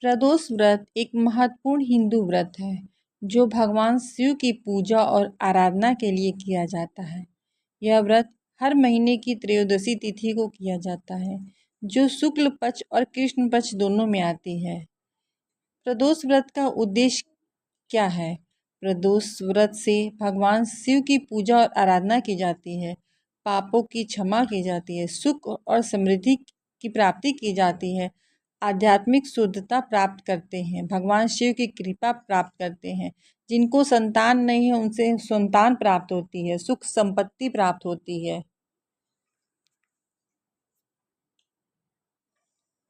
प्रदोष व्रत एक महत्वपूर्ण हिंदू व्रत है जो भगवान शिव की पूजा और आराधना के लिए किया जाता है। यह व्रत हर महीने की त्रयोदशी तिथि को किया जाता है जो शुक्ल पक्ष और कृष्ण पक्ष दोनों में आती है। प्रदोष व्रत का उद्देश्य क्या है? प्रदोष व्रत से भगवान शिव की पूजा और आराधना की जाती है, पापों की क्षमा की जाती है, सुख और समृद्धि की प्राप्ति की जाती है, आध्यात्मिक शुद्धता प्राप्त करते हैं, भगवान शिव की कृपा प्राप्त करते हैं। जिनको संतान नहीं है उनसे संतान प्राप्त होती है, सुख संपत्ति प्राप्त होती है।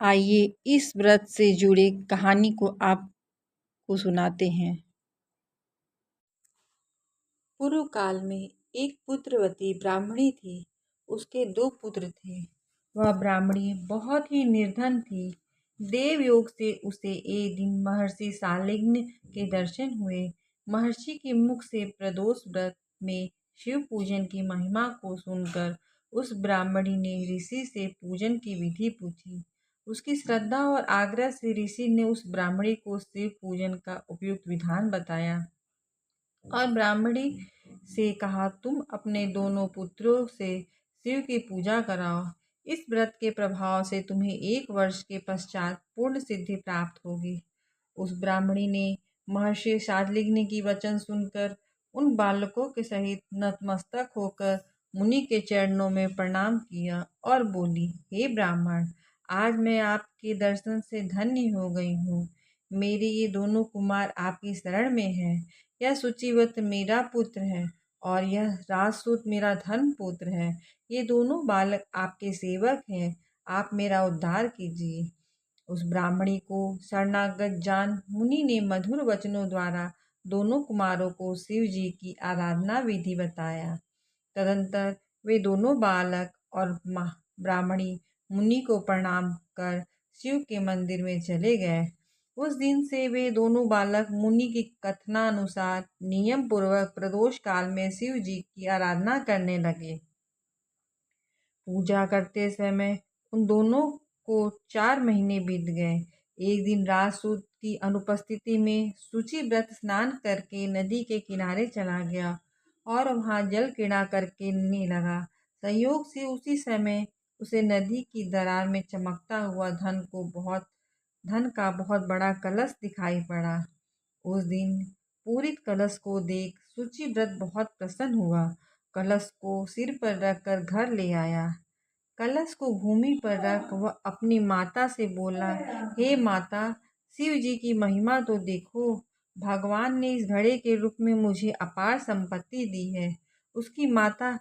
आइए इस व्रत से जुड़े कहानी को आपको सुनाते हैं। पूर्व काल में एक पुत्रवती ब्राह्मणी थी। उसके 2 पुत्र थे। वह ब्राह्मणी बहुत ही निर्धन थी। देवयोग से उसे एक दिन महर्षि शालिग्न के दर्शन हुए। महर्षि के मुख से प्रदोष व्रत में शिव पूजन की महिमा को सुनकर उस ब्राह्मणी ने ऋषि से पूजन की विधि पूछी। उसकी श्रद्धा और आग्रह से ऋषि ने उस ब्राह्मणी को शिव पूजन का उपयुक्त विधान बताया और ब्राह्मणी से कहा, तुम अपने दोनों पुत्रों से शिव की पूजा कराओ। इस व्रत के प्रभाव से तुम्हें 1 वर्ष के पश्चात पूर्ण सिद्धि प्राप्त होगी। उस ब्राह्मणी ने महर्षि शालिग्न की वचन सुनकर उन बालकों के सहित नतमस्तक होकर मुनि के चरणों में प्रणाम किया और बोली, हे ब्राह्मण, आज मैं आपके दर्शन से धन्य हो गई हूँ। मेरे ये दोनों कुमार आपकी शरण में हैं। यह शुचिव्रत मेरा पुत्र है और यह राजसूत मेरा धर्म पुत्र है। ये दोनों बालक आपके सेवक हैं। आप मेरा उद्धार कीजिए। उस ब्राह्मणी को शरणागत जान मुनि ने मधुर वचनों द्वारा दोनों कुमारों को शिव जी की आराधना विधि बताया। तदंतर वे दोनों बालक और ब्राह्मणी मुनि को प्रणाम कर शिव के मंदिर में चले गए। उस दिन से वे दोनों बालक मुनि की कथनानुसार नियम पूर्वक प्रदोष काल में शिव जी की आराधना करने लगे। पूजा करते समय उन दोनों को 4 महीने बीत गए। एक दिन राजसूत की अनुपस्थिति में शुचिव्रत स्नान करके नदी के किनारे चला गया और वहां जल क्रीड़ा करने लगा। संयोग से उसी समय उसे नदी की दरार में चमकता हुआ धन का बहुत बड़ा कलश दिखाई पड़ा। उस दिन पूरित कलश को देख शुचिव्रत बहुत प्रसन्न हुआ। कलश को सिर पर रखकर घर ले आया। कलश को भूमि पर रख वह अपनी माता से बोला, हे माता, शिव जी की महिमा तो देखो। भगवान ने इस घड़े के रूप में मुझे अपार संपत्ति दी है। उसकी माता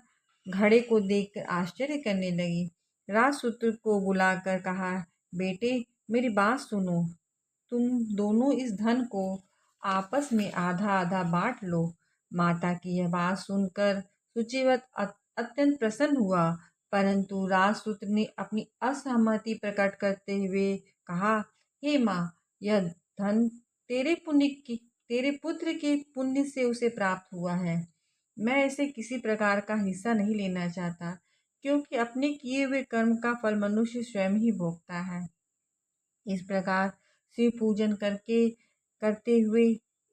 घड़े को देखकर आश्चर्य करने लगी। राजसूत्र को बुलाकर कहा, बेटे, मेरी बात सुनो। तुम दोनों इस धन को आपस में आधा आधा बांट लो। माता की यह बात सुनकर शुचिव्रत अत्यंत प्रसन्न हुआ, परंतु राजसूत्र ने अपनी असहमति प्रकट करते हुए कहा, हे माँ, यह धन तेरे पुत्र के पुण्य से उसे प्राप्त हुआ है। मैं इसे किसी प्रकार का हिस्सा नहीं लेना चाहता, क्योंकि अपने किए हुए कर्म का फल मनुष्य स्वयं ही भोगता है। इस प्रकार शिव पूजन करते हुए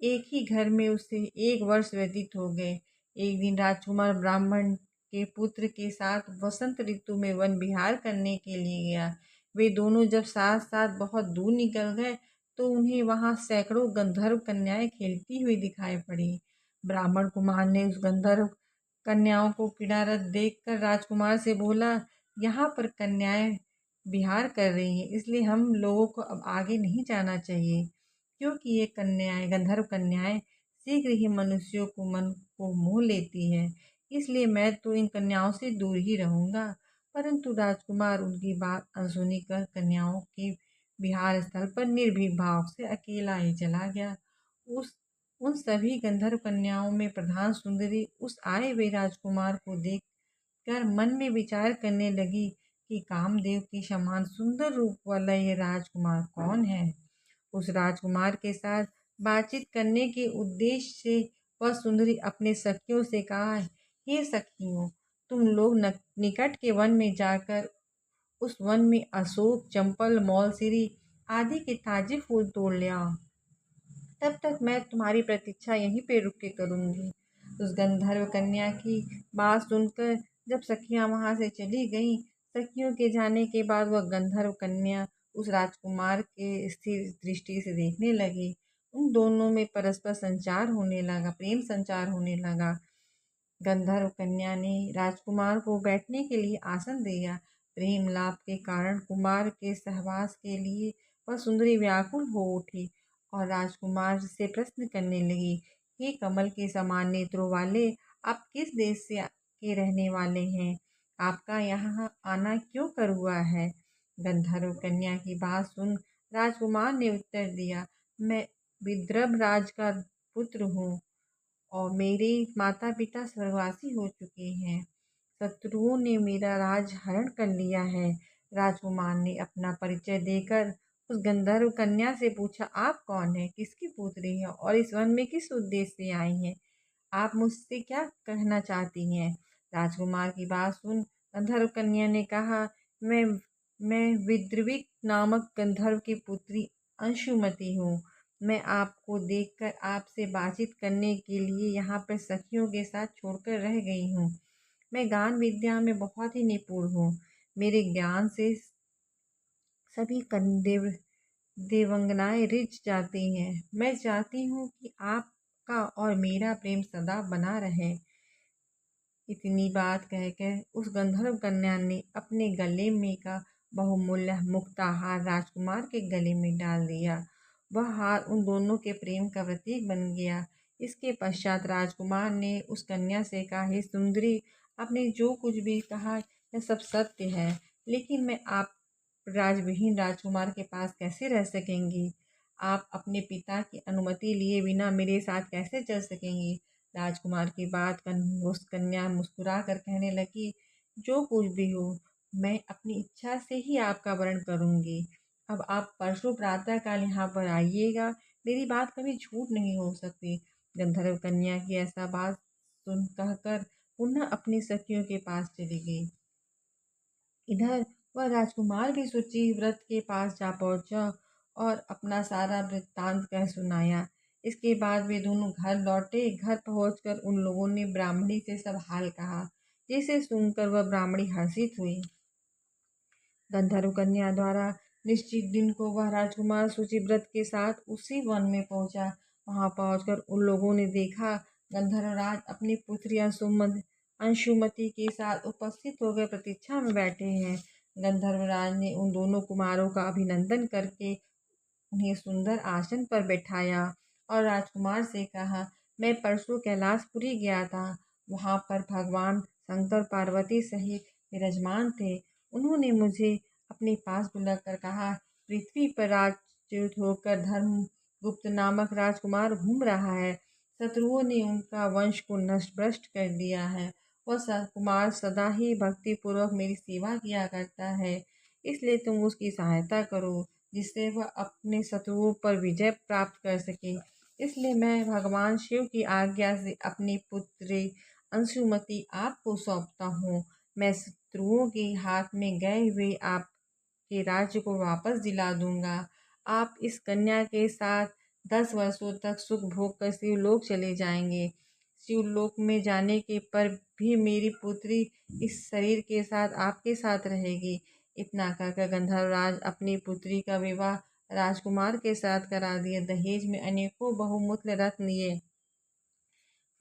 एक ही घर में उसे 1 वर्ष व्यतीत हो गए। एक दिन राजकुमार ब्राह्मण के पुत्र के साथ वसंत ऋतु में वन विहार करने के लिए गया। वे दोनों जब साथ साथ बहुत दूर निकल गए तो उन्हें वहां सैकड़ों गंधर्व कन्याएं खेलती हुई दिखाई पड़ी। ब्राह्मण कुमार ने उस गंधर्व कन्याओं को क्रीड़ारत देखकर राजकुमार से बोला, यहाँ पर कन्याएं विहार कर रही हैं, इसलिए हम लोगों को अब आगे नहीं जाना चाहिए, क्योंकि ये गंधर्व कन्याएं शीघ्र ही मनुष्यों को मन को मोह लेती है। इसलिए मैं तो इन कन्याओं से दूर ही रहूंगा। परंतु राजकुमार उनकी बात अनसुनी कर कन्याओं के विहार स्थल पर निर्भीक भाव से अकेला ही चला गया। उन सभी गंधर्व कन्याओं में प्रधान सुंदरी उस आए हुए राजकुमार को देख कर मन में विचार करने लगी कि कामदेव के समान सुंदर रूप वाला ये राजकुमार कौन है। उस राजकुमार के साथ बातचीत करने के उद्देश्य से वह सुंदरी अपने सखियों से कहा, हे सखियों, तुम लोग निकट के वन में जाकर उस वन में अशोक, चंपल, मौलसिरी आदि के ताजे फूल तोड़ ले आओ। तब तक मैं तुम्हारी प्रतीक्षा यहीं पे रुक के करूँगी। उस गंधर्व कन्या की बात सुनकर जब सखियाँ वहाँ से चली गईं, सखियों के जाने के बाद वह गंधर्व कन्या उस राजकुमार के स्थिर दृष्टि से देखने लगी। उन दोनों में परस्पर संचार होने लगा, प्रेम संचार होने लगा। गंधर्व कन्या ने राजकुमार को बैठने के लिए आसन दिया। प्रेम लाभ के कारण कुमार के सहवास के लिए वह सुंदरी व्याकुल हो उठी और राजकुमार से प्रश्न करने लगी, हे कमल के समान नेत्रों वाले, आप किस देश से के रहने वाले हैं? आपका यहाँ आना क्यों कर हुआ है? गंधर्व कन्या की बात सुन राजकुमार ने उत्तर दिया, मैं विद्रभ राज का पुत्र हूँ और मेरे माता पिता स्वर्गवासी हो चुके हैं। शत्रुओं ने मेरा राज हरण कर लिया है। राजकुमार ने अपना परिचय देकर उस गंधर्व कन्या से पूछा, आप कौन है, किसकी पुत्री है और इस वन में किस उद्देश्य से आई हैं? आप मुझसे क्या कहना चाहती हैं? राजकुमार की बात सुन गंधर्व कन्या ने कहा, मैं मैं विद्रविक नामक गंधर्व की पुत्री अंशुमति हूँ। मैं आपको देखकर आपसे बातचीत करने के लिए यहाँ पर सखियों के साथ छोड़कर रह गई हूँ। मैं गान विद्या में बहुत ही निपुण हूँ। मेरे ज्ञान से सभी देवंगनाएं रिझ जाती हैं। मैं चाहती हूँ कि आपका और मेरा प्रेम सदा बना रहे। इतनी बात कहकर उस गंधर्व कन्या ने अपने गले में का बहुमूल्य मुक्ताहार राजकुमार के गले में डाल दिया। वह हार उन दोनों के प्रेम का प्रतीक बन गया। इसके पश्चात राजकुमार ने उस कन्या से कहा, हे सुंदरी, आपने जो कुछ भी कहा यह सब सत्य है, लेकिन मैं आप राजविहीन राजकुमार के पास कैसे रह सकेंगी? आप अपने पिता की अनुमति लिए बिना मेरे साथ कैसे चल सकेंगी? राजकुमार की बात उस कन्या मुस्कुरा कर कहने लगी, जो कुछ भी हो, मैं अपनी इच्छा से ही आपका वरण करूंगी। अब आप परसों प्रातःकाल यहाँ पर आइएगा। मेरी बात कभी झूठ नहीं हो सकती। गंधर्व कन्या की ऐसा बात सुन कहकर पुनः अपनी सखियों के पास चली गई। इधर वह राजकुमार भी शुचि व्रत के पास जा पहुंचा और अपना सारा वृत्तांत कह सुनाया। इसके बाद वे दोनों घर लौटे। घर पहुंचकर उन लोगों ने ब्राह्मणी से सब हाल कहा, जिसे सुनकर वह ब्राह्मणी हर्षित हुई। गंधर्व कन्या द्वारा निश्चित दिन को वह राजकुमार शुचिव्रत के साथ उसी वन में पहुंचा। वहां पहुंचकर उन लोगों ने देखा गंधर्वराज अपनी पुत्री अंशुमति के साथ उपस्थित होकर प्रतीक्षा में बैठे हैं। गंधर्वराज ने उन दोनों कुमारों का अभिनंदन करके उन्हें सुंदर आसन पर बैठाया और राजकुमार से कहा, मैं परसों कैलाशपुरी गया था। वहां पर भगवान शंकर पार्वती सहित विराजमान थे। उन्होंने मुझे अपने पास बुलाकर कहा, पृथ्वी पर राजच्युत होकर धर्मगुप्त नामक राजकुमार घूम रहा है। शत्रुओं ने उनका वंश को नष्ट भ्रष्ट कर दिया है। वह कुमार सदा ही भक्तिपूर्वक मेरी सेवा किया करता है, इसलिए तुम उसकी सहायता करो, जिससे वह अपने शत्रुओं पर विजय प्राप्त कर सके। इसलिए मैं भगवान शिव की आज्ञा से अपनी पुत्री अंशुमति आपको सौंपता हूँ। मैं शत्रुओं के हाथ में गए हुए आपके राज्य को वापस दिला दूंगा। आप इस कन्या के साथ 10 वर्षों तक सुख भोग कर शिवलोक चले जाएंगे। शिवलोक में जाने के पर भी मेरी पुत्री इस शरीर के साथ आपके साथ रहेगी। इतना कहकर गंधर्वराज अपनी पुत्री का विवाह राजकुमार के साथ करा दिया। दहेज में अनेकों बहुमूल्य रत्न लिए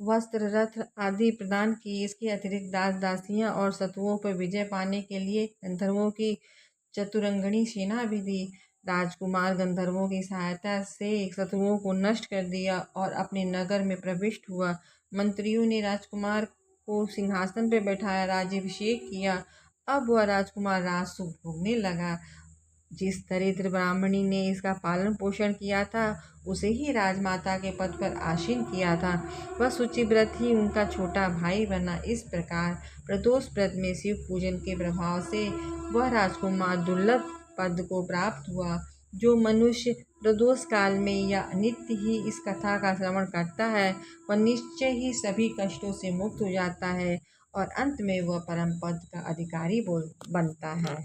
वस्त्र रथ आदि प्रदान किए। इसके अतिरिक्त दास दासियां और शत्रुओं पर विजय पाने के लिए गंधर्वों की चतुरंगणी सेना भी दी। राजकुमार गंधर्वों की सहायता से शत्रुओं को नष्ट कर दिया और अपने नगर में प्रविष्ट हुआ। मंत्रियों ने राजकुमार को सिंहासन पर बैठाया, राज्याभिषेक किया। अब वह राजकुमार राजसुख भोगने लगा। जिस दरिद्र ब्राह्मणी ने इसका पालन पोषण किया था, उसे ही राजमाता के पद पर आसीन किया था। वह शुचिव्रत ही उनका छोटा भाई बना। इस प्रकार प्रदोष व्रत में शिव पूजन के प्रभाव से वह राजकुमार दुर्लभ पद को प्राप्त हुआ। जो मनुष्य प्रदोष काल में या नित्य ही इस कथा का श्रवण करता है, वह निश्चय ही सभी कष्टों से मुक्त हो जाता है और अंत में वह परम पद का अधिकारी बनता है।